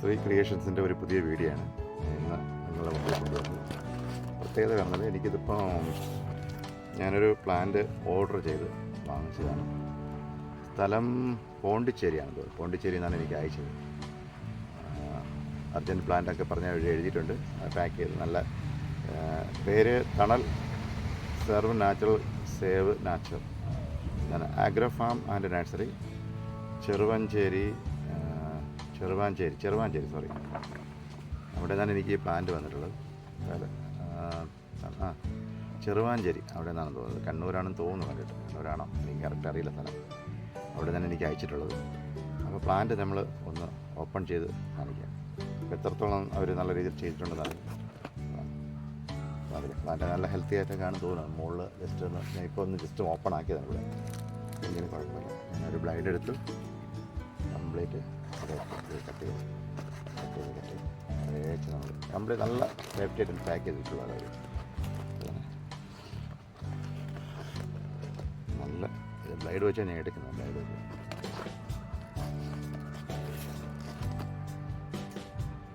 Nursery ക്രിയേഷൻസിൻ്റെ ഒരു പുതിയ video ആണ് ഇന്ന് നിങ്ങളുടെ മുമ്പിൽ കൊണ്ടുവന്നത്. പ്രത്യേകത പറഞ്ഞത് എനിക്കിതിപ്പോൾ ഞാനൊരു പ്ലാന്റ് ഓർഡർ ചെയ്ത് വാങ്ങിച്ചതാണ്. സ്ഥലം പോണ്ടിച്ചേരിയാണ് തോന്നുന്നത്. പോണ്ടിച്ചേരി എന്നാണ് എനിക്ക് അയച്ചത്. അർജൻറ്റ് പ്ലാന്റൊക്കെ പറഞ്ഞ എഴുതിയിട്ടുണ്ട്. പാക്ക് ചെയ്ത് നല്ല പേര് Thanal serve natural save natural എന്നാണ്. Agro farm and nursery Cheruvanchery sorry, അവിടെ നിന്നാണ് എനിക്ക് ഈ പ്ലാന്റ് വന്നിട്ടുള്ളത്. ചെറുവാഞ്ചേരി അവിടെ നിന്നാണ് തോന്നുന്നത്. കണ്ണൂരാണെന്ന് തോന്നുന്നു. കണ്ടിട്ട് കണ്ണൂരാണോ എനിക്ക് കറക്റ്റ് അറിയില്ല സ്ഥലം. അവിടെ നിന്നാണ് എനിക്ക് അയച്ചിട്ടുള്ളത്. അപ്പോൾ പ്ലാന്റ് നമ്മൾ ഒന്ന് ഓപ്പൺ ചെയ്ത് കാണിക്കാം. എത്രത്തോളം അവർ നല്ല രീതിയിൽ ചെയ്തിട്ടുണ്ടെന്നാണ്. അതിൽ പ്ലാന്റ് നല്ല ഹെൽത്തി ആയിട്ടൊക്കെയാണ് തോന്നുന്നത്. മുകളിൽ ജസ്റ്റ് ഒന്ന് ഞാൻ ഇപ്പോൾ ഒന്ന് ജസ്റ്റ് ഓപ്പൺ ആക്കിയതാണ്. ഇവിടെ എന്തെങ്കിലും കുഴപ്പമില്ല. ഞാനൊരു ബ്ലൈഡ് എടുത്ത് കംപ്ലീറ്റ് കട്ട് ചെയ്ത് നമ്മൾ കംപ്ലീറ്റ് നല്ല സേഫ്റ്റി ആയിട്ട് പാക്ക് ചെയ്തിട്ടുള്ളത്. നല്ല ബ്ലൈഡ് വെച്ചാണ് ഞാൻ എടുക്കുന്നത്. ബ്ലൈഡ് വെച്ച്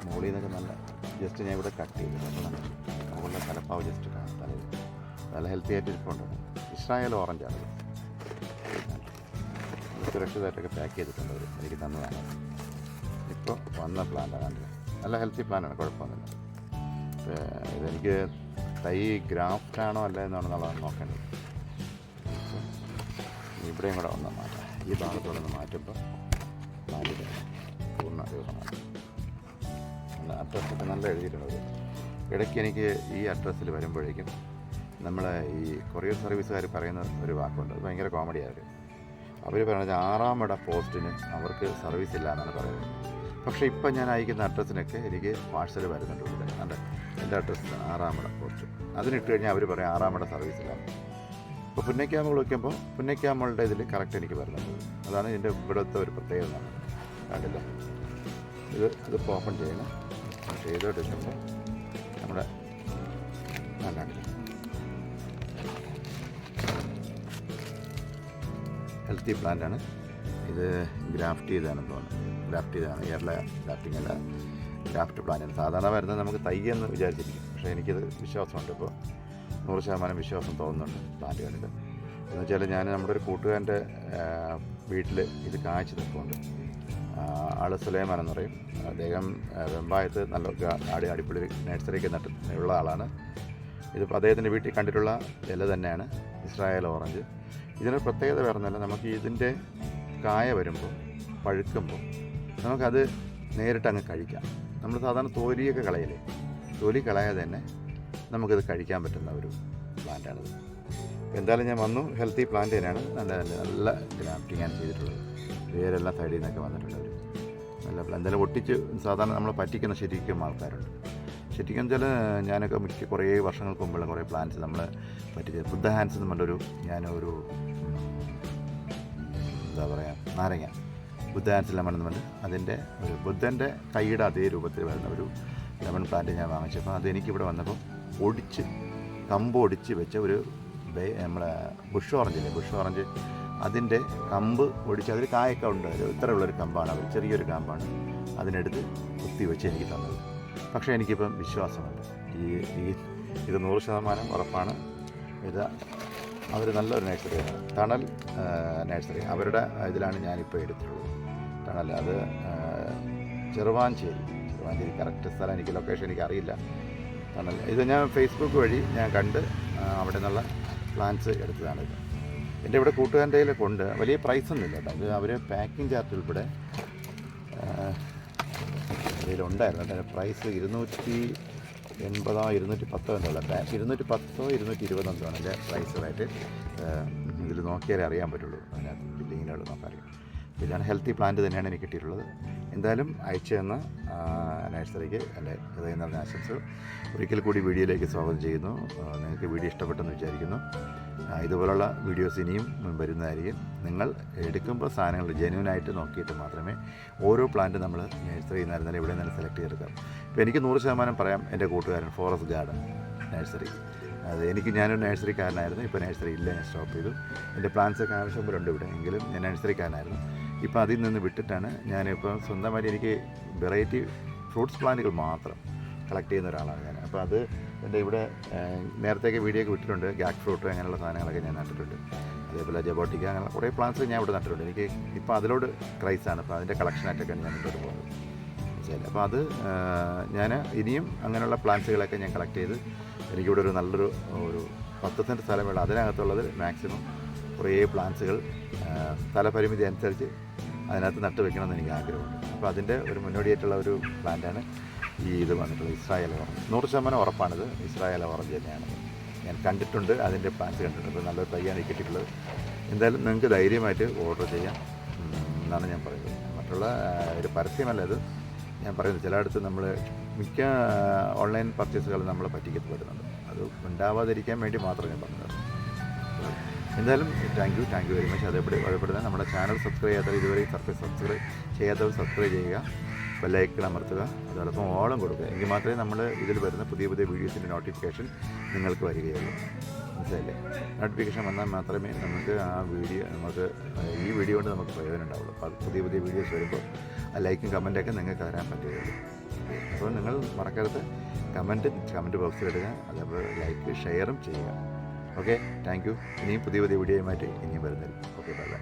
മുകളിൽ നിന്നൊക്കെ നല്ല ജസ്റ്റ് ഞാൻ ഇവിടെ കട്ട് ചെയ്തു. അപ്പോൾ നല്ല മുകളിലെ തലപ്പാവ് ജസ്റ്റ് തലയിൽ നല്ല ഹെൽത്തി ആയിട്ട് ഇരിപ്പുണ്ട്. ഇസ്രായേൽ ഓറഞ്ചാണ്. സുരക്ഷിതമായിട്ടൊക്കെ പാക്ക് ചെയ്തിട്ടുണ്ട്. അവർ എനിക്ക് തന്നതാണ്. ഇപ്പോൾ വന്ന പ്ലാന്റാണ്. നല്ല ഹെൽത്തി പ്ലാന്റാണ്, കുഴപ്പമൊന്നുമില്ല. ഇതെനിക്ക് തൈ ഗ്രാഫ്റ്റാണോ അല്ല എന്നാണെന്നുള്ളതാണ് നോക്കേണ്ടത്. ഇവിടെയും കൂടെ ഒന്ന് മാറ്റാം. ഈ ഭാഗത്തോടെ ഒന്ന് മാറ്റുമ്പോൾ പ്ലാന്റിൻ്റെ പൂർണ്ണ രൂപമാണ്. അഡ്രസ്സൊക്കെ നല്ല എഴുതിയിട്ടുണ്ട്. ഇടയ്ക്ക് എനിക്ക് ഈ അഡ്രസ്സിൽ വരുമ്പോഴേക്കും നമ്മളെ ഈ കൊറിയർ സർവീസുകാർ പറയുന്ന ഒരു വാക്കുണ്ട്. അത് ഭയങ്കര കോമഡിയാണ്. അവർ പറയുന്നത് 6-ാം ഇട പോസ്റ്റിന് അവർക്ക് സർവീസ് ഇല്ല എന്നാണ് പറയുന്നത്. പക്ഷേ ഇപ്പം ഞാൻ അയക്കുന്ന അഡ്രസ്സിനൊക്കെ എനിക്ക് പാഴ്സൽ വരുന്നുണ്ട്. ഇവിടെ അതെ, എൻ്റെ അഡ്രസ്സ് 6-ാം ഇട പോസ്റ്റ്. അതിനിട്ട് കഴിഞ്ഞാൽ അവർ പറയും 6-ാം ഇട സർവീസ് ഇല്ല. ഇപ്പോൾ പുന്നയ്ക്കാമൾ വയ്ക്കുമ്പോൾ പുന്നയ്ക്കാമളുടെ ഇതിൽ കറക്റ്റ് എനിക്ക് വരുന്നുണ്ട്. അതാണ് ഇതിൻ്റെ ഇവിടുത്തെ ഒരു പ്രത്യേകത. കണ്ടില്ല, ഇതിപ്പോൾ ഓപ്പൺ ചെയ്യണം. ചെയ്തെടുക്കുമ്പോൾ നമ്മുടെ കണ്ടില്ല, ഹെൽത്തി പ്ലാന്റാണ്. ഇത് ഗ്രാഫ്റ്റ് ചെയ്താണെന്ന് തോന്നുന്നു. ഗ്രാഫ്റ്റ് ചെയ്താണ്, കേരള ഗ്രാഫ്റ്റിംഗ് അല്ല, ഗ്രാഫ്റ്റ് പ്ലാന്റാണ്. സാധാരണ വരുന്നത് നമുക്ക് തയ്യെന്ന് വിചാരിച്ചിരിക്കും. പക്ഷേ എനിക്കിത് വിശ്വാസമുണ്ട്. ഇപ്പോൾ 100% വിശ്വാസം തോന്നുന്നുണ്ട് പ്ലാന്റുകളിൽ. എന്ന് വെച്ചാൽ ഞാൻ നമ്മുടെ ഒരു കൂട്ടുകാരൻ്റെ വീട്ടിൽ ഇത് കാഴ്ച നിൽക്കുന്നുണ്ട്. ആൾ സുലൈമാൻ എന്ന് പറയും. അദ്ദേഹം വെമ്പായത്ത് നല്ല അടിപൊളി നഴ്സറിക്ക് ഉള്ള ആളാണ്. ഇതിപ്പോൾ അദ്ദേഹത്തിൻ്റെ വീട്ടിൽ കണ്ടിട്ടുള്ള ഇല തന്നെയാണ് ഇസ്രായേൽ ഓറഞ്ച്. ഇതിനൊരു പ്രത്യേകത വേറൊന്നുമല്ല, നമുക്ക് ഇതിൻ്റെ കായ വരുമ്പോൾ പഴുക്കുമ്പോൾ നമുക്കത് നേരിട്ട് അങ്ങ് കഴിക്കാം. നമ്മൾ സാധാരണ തോലിയൊക്കെ കളയില്ലേ, തോലി കളയാതെ തന്നെ നമുക്കത് കഴിക്കാൻ പറ്റുന്ന ഒരു പ്ലാന്റാണിത്. എന്തായാലും ഞാൻ വന്നു. ഹെൽത്തി പ്ലാന്റ് തന്നെയാണ്. നല്ല ഗ്രാഫ്റ്റിങ്ങാണ് ചെയ്തിട്ടുള്ളത്. വേരെല്ലാം സൈഡിൽ നിന്നൊക്കെ വന്നിട്ടുണ്ട്. ഒരു നല്ല എന്തായാലും ഒട്ടിച്ച് സാധാരണ നമ്മൾ പറ്റിക്കുന്ന ശരിക്കും ആൾക്കാരുണ്ട്. ശരിക്കും വെച്ചാൽ ഞാനൊക്കെ കുറേ വർഷങ്ങൾക്ക് മുമ്പുള്ള കുറേ പ്ലാന്റ്സ് നമ്മൾ പറ്റിച്ചത്. ബുദ്ധ ഹാൻഡ്സ് എന്നുള്ളൊരു ഞാനൊരു എന്താ പറയുക, നാരങ്ങ ബുദ്ധ ഹാൻഡ്സ് ലെമൺ എന്ന് പറഞ്ഞാൽ അതിൻ്റെ ഒരു ബുദ്ധൻ്റെ കൈയുടെ അതേ രൂപത്തിൽ വരുന്ന ഒരു ലെമൺ പ്ലാന്റ് ഞാൻ വാങ്ങിച്ചപ്പോൾ അതെനിക്കിവിടെ വന്നപ്പോൾ കമ്പ് ഒടിച്ച് വെച്ച ഒരു നമ്മളെ ബുഷ് ഓറഞ്ച് അതിൻ്റെ കമ്പ് ഒടിച്ച് അതിൽ കായൊക്കെ ഉണ്ട്. ഇത്രയുള്ളൊരു കമ്പാണ്, അവർ ചെറിയൊരു കമ്പാണ് അതിനെടുത്ത് കുത്തി വെച്ച് എനിക്ക് തന്നത്. പക്ഷേ എനിക്കിപ്പം വിശ്വാസമുണ്ട്. ഇത് 100% ഉറപ്പാണ്. ഇത് അവർ നല്ലൊരു നഴ്സറിയാണ്, തണൽ നഴ്സറി. അവരുടെ ഇതിലാണ് ഞാനിപ്പോൾ എടുത്തിട്ടുള്ളത്. തണൽ, അത് ചെറുവാഞ്ചേരി കറക്റ്റ് സ്ഥലം എനിക്ക് ലൊക്കേഷൻ എനിക്കറിയില്ല. തണൽ ഇത് ഞാൻ ഫേസ്ബുക്ക് വഴി ഞാൻ കണ്ട് അവിടെ നിന്നുള്ള പ്ലാന്റ്സ് എടുത്തതാണ്. ഇത് എൻ്റെ ഇവിടെ കൂട്ടുകാരൻ്റെ കയ്യിലൊക്കെ ഉണ്ട്. വലിയ പ്രൈസൊന്നുമില്ല കേട്ടോ. അത് അവർ പാക്കിംഗ് ചാർജ് ഉൾപ്പെടെ ഇതിലുണ്ടായിരുന്നു. അതിൻ്റെ പ്രൈസ് 280 210 എന്നുള്ള 210 220 എന്താണ് അതിൻ്റെ പ്രൈസുമായിട്ട് ഇതിൽ നോക്കിയാലേ അറിയാൻ പറ്റുള്ളൂ. അതിനകത്ത് ബില്ലിങ്ങിനോട് നോക്കാറിയാം. ഇതാണ് ഹെൽത്തി പ്ലാന്റ് തന്നെയാണ് എനിക്ക് കിട്ടിയിട്ടുള്ളത്. എന്തായാലും അയച്ചു തന്ന നഴ്സറിക്ക് എൻ്റെ ഹൃദയം നിറഞ്ഞ ആശംസകൾ. ഒരിക്കൽ കൂടി വീഡിയോയിലേക്ക് സ്വാഗതം ചെയ്യുന്നു. നിങ്ങൾക്ക് വീഡിയോ ഇഷ്ടപ്പെട്ടെന്ന് വിചാരിക്കുന്നു. ഇതുപോലുള്ള വീഡിയോസ് ഇനിയും വരുന്നതായിരിക്കും. നിങ്ങൾ എടുക്കുമ്പോൾ സാധനങ്ങൾ ജെന്യൂനായിട്ട് നോക്കിയിട്ട് മാത്രമേ ഓരോ പ്ലാന്റ് നമ്മൾ നഴ്സറിയിൽ നിന്നായിരുന്നാലും ഇവിടെ നിന്ന് സെലക്ട് ചെയ്തെടുക്കാം. ഇപ്പോൾ എനിക്ക് 100% പറയാം. എൻ്റെ കൂട്ടുകാരൻ ഫോറസ്റ്റ് ഗാർഡൻ നഴ്സറി, ഞാനൊരു നഴ്സറിക്കാരനായിരുന്നു. ഇപ്പോൾ നഴ്സറി ഇല്ല, ഞാൻ സ്റ്റോപ്പ് ചെയ്തു. എൻ്റെ പ്ലാന്റ്സൊക്കെ ആവശ്യം പോലുണ്ട് ഇവിടെ. എങ്കിലും ഞാൻ നഴ്സറിക്കാരനായിരുന്നു. ഇപ്പോൾ അതിൽ നിന്ന് വിട്ടിട്ടാണ് ഞാനിപ്പോൾ സ്വന്തമായിട്ട് എനിക്ക് വെറൈറ്റി ഫ്രൂട്ട്സ് പ്ലാന്റുകൾ മാത്രം കളക്ട് ചെയ്യുന്ന ഒരാളാണ് ഞാൻ. അപ്പോൾ അത് എൻ്റെ ഇവിടെ നേരത്തേക്ക് വീഡിയോ ഒക്കെ വിട്ടിട്ടുണ്ട്. ഗാക്ക് ഫ്രൂട്ട് അങ്ങനെയുള്ള സാധനങ്ങളൊക്കെ ഞാൻ നട്ടിട്ടുണ്ട്. അതേപോലെ ജബോട്ടിക്ക അങ്ങനെ കുറേ പ്ലാന്റ്സ് ഞാൻ ഇവിടെ നട്ടിട്ടുണ്ട്. എനിക്ക് ഇപ്പോൾ അതിലോട് ക്രൈസാണ്. അപ്പോൾ അതിൻ്റെ കളക്ഷനായിട്ടൊക്കെയാണ് ഞാൻ മുന്നോട്ട് പോകുന്നത്. മനസ്സിലായില്ലേ? അപ്പോൾ അത് ഞാൻ ഇനിയും അങ്ങനെയുള്ള പ്ലാന്റ്സുകളൊക്കെ ഞാൻ കളക്ട് ചെയ്ത് എനിക്കിവിടെ ഒരു നല്ലൊരു 10 സെൻറ്റ് സ്ഥലം വേണം. അതിനകത്തുള്ളത് മാക്സിമം കുറേ പ്ലാന്റ്സുകൾ സ്ഥലപരിമിതി അനുസരിച്ച് അതിനകത്ത് നട്ട് വെക്കണമെന്ന് എനിക്ക് ആഗ്രഹമുണ്ട്. അപ്പോൾ അതിൻ്റെ ഒരു മുന്നോടിയായിട്ടുള്ള ഒരു പ്ലാന്റാണ് ഇത് വന്നിട്ടുള്ളത്. ഇസ്രായേൽ ഓറഞ്ച് 100% ഉറപ്പാണിത് ഇസ്രായേൽ ഓറഞ്ച് തന്നെയാണത്. ഞാൻ കണ്ടിട്ടുണ്ട്, അതിൻ്റെ പ്ലാന്റ്സ് കണ്ടിട്ടുണ്ട്. അപ്പോൾ നല്ലൊരു തയ്യാണ് കിട്ടിയിട്ടുള്ളത്. എന്തായാലും നിങ്ങൾക്ക് ധൈര്യമായിട്ട് ഓർഡർ ചെയ്യാം എന്നാണ് ഞാൻ പറയുന്നത്. മറ്റുള്ള ഒരു പരസ്യമല്ല ഇത് ഞാൻ പറയുന്നത്. ചിലയിടത്ത് നമ്മൾ മിക്ക ഓൺലൈൻ പർച്ചേസുകൾ നമ്മൾ പറ്റിക്കപ്പെടുന്നുണ്ട്. അത് ഉണ്ടാവാതിരിക്കാൻ വേണ്ടി മാത്രം ഞാൻ പറഞ്ഞത്. എന്തായാലും താങ്ക് യു വെരി മച്ച്. അതേപോലെ നമ്മുടെ ചാനൽ സബ്സ്ക്രൈബ് ചെയ്യാത്തവർ ഇതുവരെ സബ്സ്ക്രൈബ് ചെയ്യാത്തവർ സബ്സ്ക്രൈബ് ചെയ്യുക, ബെല്ലൈക്കൺ അമർത്തുക, അതോടൊപ്പം ഓളം കൊടുക്കുക. എങ്കിൽ മാത്രമേ നമ്മൾ ഇതിൽ വരുന്ന പുതിയ വീഡിയോസിൻ്റെ നോട്ടിഫിക്കേഷൻ നിങ്ങൾക്ക് വരികയുള്ളൂ. മനസ്സിലായില്ലേ? നോട്ടിഫിക്കേഷൻ വന്നാൽ മാത്രമേ നമുക്ക് ഈ വീഡിയോ കൊണ്ട് നമുക്ക് പ്രയോജനം ഉണ്ടാവുള്ളൂ. അപ്പോൾ പുതിയ വീഡിയോസ് വരുമ്പോൾ ആ ലൈക്കും കമൻറ്റൊക്കെ നിങ്ങൾക്ക് തരാൻ പറ്റുകയുള്ളൂ. അപ്പോൾ നിങ്ങൾ മറക്കരുത് കമൻറ്റ് ബോക്സിൽ ഇടുക, അതേപോലെ ലൈക്ക് ഷെയറും ചെയ്യുക. Okay, thank you. ഇനിയും പുതിയ വീഡിയോയുമായിട്ട് ഇനിയും വരുന്നില്ല. Okay, by.